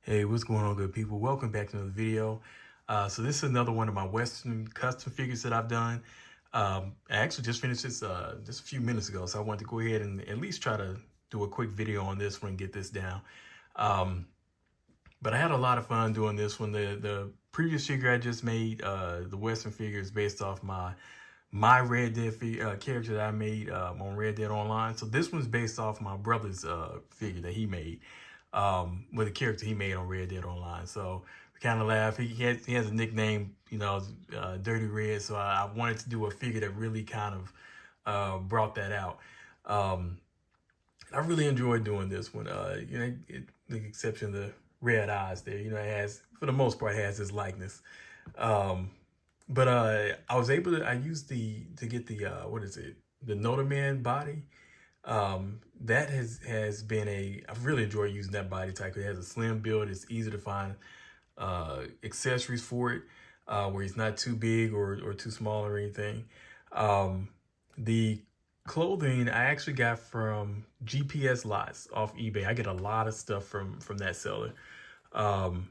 Hey, what's going on, good people? Welcome back to another video. So this is another one of my Western custom figures that I've done. I actually just finished this just a few minutes ago, so I wanted to go ahead and at least try to do a quick video on this one and get this down. Um, but I had a lot of fun doing this one. The previous figure I just made, the Western figure, is based off my Red Dead character that I made on Red Dead Online. So this one's based off my brother's figure that he made with a character he made on Red Dead Online. So we kind of laugh. He has a nickname, Dirty Red. So I wanted to do a figure that really kind of brought that out. Um, I really enjoyed doing this one. The exception of the red eyes there. It has, for the most part, it has his likeness. Um, but I was able to. I used to get the what is it? The Noda Man body. That has been I've really enjoyed using that body type. It has a slim build. It's easy to find accessories for it, where it's not too big or too small or anything. The clothing I actually got from GPS Lots off eBay. I get a lot of stuff from that seller. Um,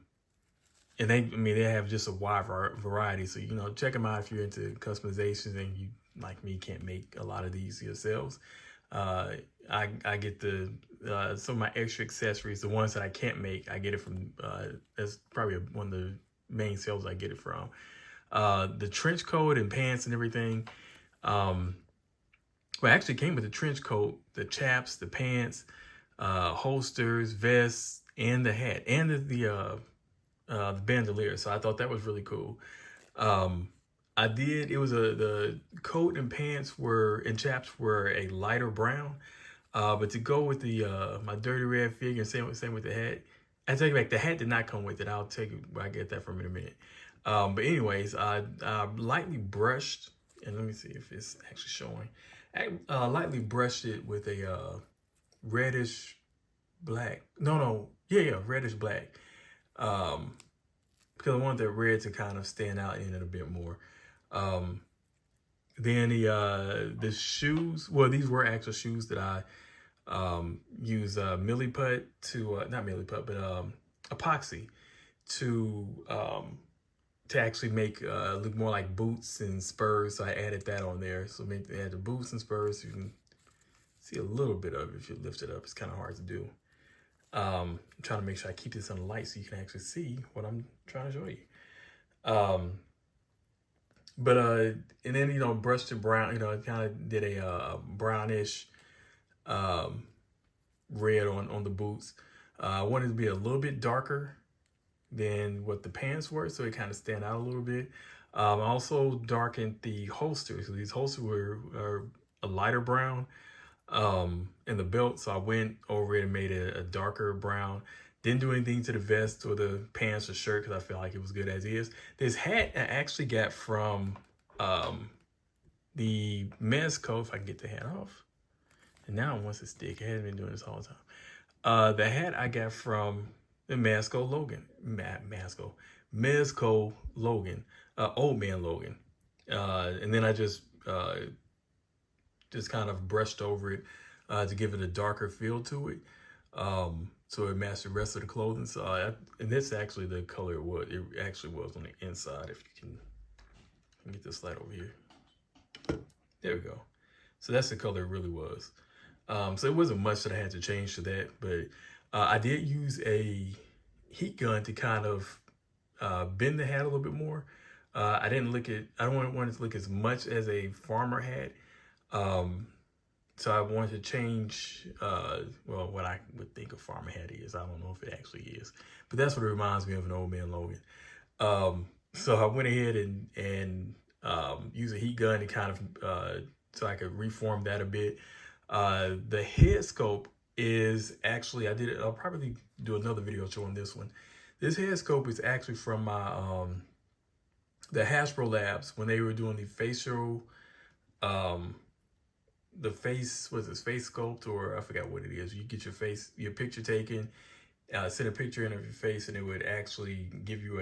and they have just a wide variety. So, check them out if you're into customizations and you, like me, can't make a lot of these yourselves. Uh, I get some of my extra accessories, the ones that I can't make, I get it from, that's probably one of the main sales I get it from. The trench coat and pants and everything, well, it actually came with the trench coat, the chaps, the pants, holsters, vests, and the hat, and the bandolier. So I thought that was really cool. It was the coat and pants and chaps were a lighter brown. But to go with the my Dirty Red figure, same with the hat. I take it back, the hat did not come with it. I'll take it where I get that from in a minute. But anyways, I lightly brushed, and let me see if it's actually showing. I lightly brushed it with a reddish black. No, yeah, reddish black. Because I wanted that red to kind of stand out in it a bit more. Um, then the shoes. Well, these were actual shoes that I use milliput to not milliput, but epoxy to actually make look more like boots and spurs. So I added that on there. So maybe add the boots and spurs. You can see a little bit of it if you lift it up. It's kind of hard to do. I'm trying to make sure I keep this on the light so you can actually see what I'm trying to show you. But and then brushed it brown. Kind of did a brownish red on the boots. I wanted to be a little bit darker than what the pants were, so it kind of stand out a little bit. I also darkened the holsters. So these holsters were a lighter brown, in the belt, so I went over it and made it a darker brown. Didn't do anything to the vest or the pants or shirt because I felt like it was good as is. This hat I actually got from the Mezco, if I can get the hat off. And now it wants to stick. I haven't been doing this all the time. The hat I got from the Mezco Logan, Old Man Logan. And then I just kind of brushed over it to give it a darker feel to it. So it matched the rest of the clothing. So and this actually the color it actually was on the inside. If you can get this light over here. There we go. So that's the color it really was. So it wasn't much that I had to change to that, but I did use a heat gun to kind of bend the hat a little bit more. I don't want it to look as much as a farmer hat. So I wanted to change, what I would think a farmer hat is. I don't know if it actually is, but that's what it reminds me of, an Old Man Logan. So I went ahead and used a heat gun to kind of, so I could reform that a bit. The head sculpt is actually, I'll probably do another video showing this one. This head sculpt is actually from my, the Hasbro Labs when they were doing the facial, face sculpt, or I forgot what it is. You get your picture taken, send a picture in of your face, and it would actually give you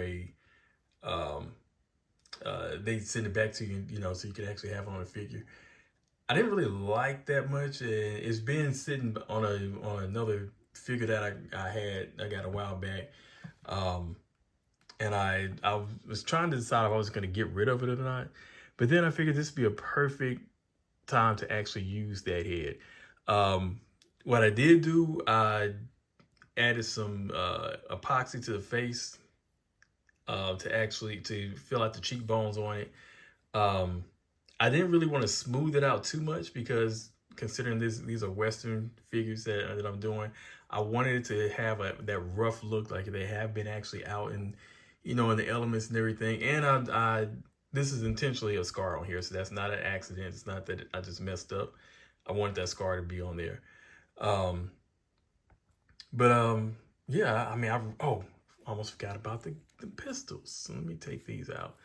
they send it back to you, so you can actually have it on a figure. I didn't really like that much. It's been sitting on another figure that I got a while back. And I was trying to decide if I was going to get rid of it or not. But then I figured this would be a perfect time to actually use that head. What I did do, I added some epoxy to the face to fill out the cheekbones on it. I didn't really want to smooth it out too much because considering these are Western figures that I'm doing, I wanted it to have that rough look, like they have been actually out in, in the elements and everything. And I this is intentionally a scar on here, so that's not an accident. It's not that I just messed up. I wanted that scar to be on there. Um, but yeah, I mean, almost forgot about the pistols. So let me take these out.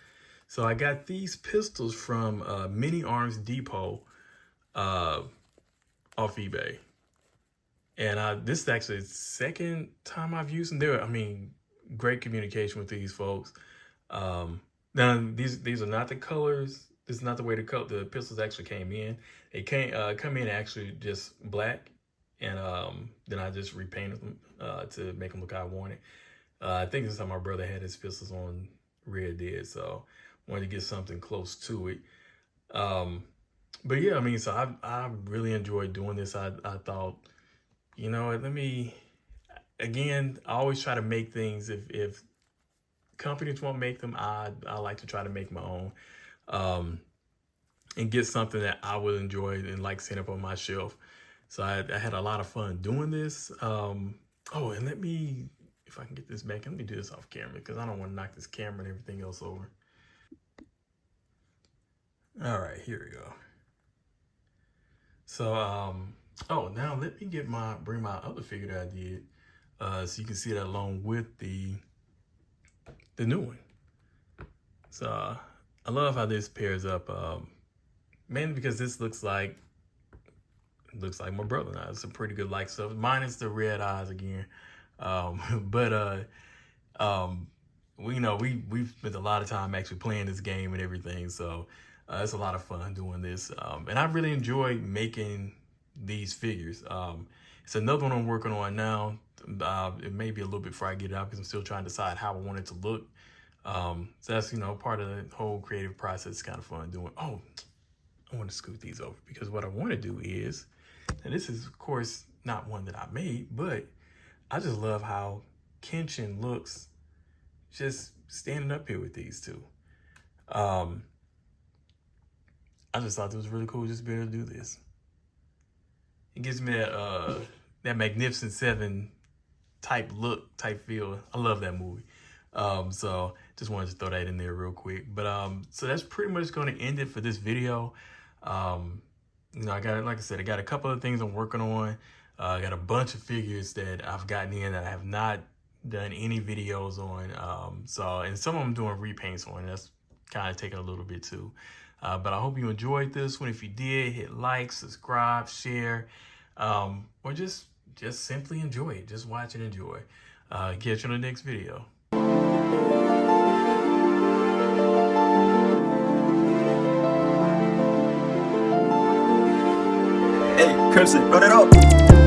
So I got these pistols from Mini Arms Depot uh, off eBay. And this is actually the second time I've used them. I mean, great communication with these folks. Now, these are not the colors. This is not the way the pistols actually came in. They come in actually just black. And then I just repainted them to make them look how I wanted. I think this is how my brother had his pistols on Red Dead. So wanted to get something close to it. But yeah, I mean, so I really enjoyed doing this. I thought, again, I always try to make things, if companies won't make them, I like to try to make my own, and get something that I would enjoy and like setting up on my shelf. So I had a lot of fun doing this. Oh, and if I can get this back, let me do this off camera because I don't want to knock this camera and everything else over. All right, here we go. So, oh, now let me bring my other figure that I did, so you can see that along with the new one. So I love how this pairs up, mainly because this looks like my brother and I. It's a pretty good like stuff, minus the red eyes again. But we've spent a lot of time actually playing this game and everything, so it's a lot of fun doing this, and I really enjoy making these figures. It's another one I'm working on now. It may be a little bit before I get it out because I'm still trying to decide how I want it to look. So that's part of the whole creative process. It's kind of fun doing. Oh, I want to scoot these over because what I want to do is, and this is of course not one that I made, but I just love how Krymson looks just standing up here with these two. I just thought it was really cool just to be able to do this. It gives me that Magnificent Seven type feel. I love that movie. So just wanted to throw that in there real quick. But so that's pretty much going to end it for this video. I got, like I said, I got a couple of things I'm working on. I got a bunch of figures that I've gotten in that I have not done any videos on. And some of them doing repaints on. That's kind of taking a little bit too. But I hope you enjoyed this one. If you did, hit like, subscribe, share, or just simply enjoy it. Just watch and enjoy. Catch you on the next video. Hey, Krymson, run it up.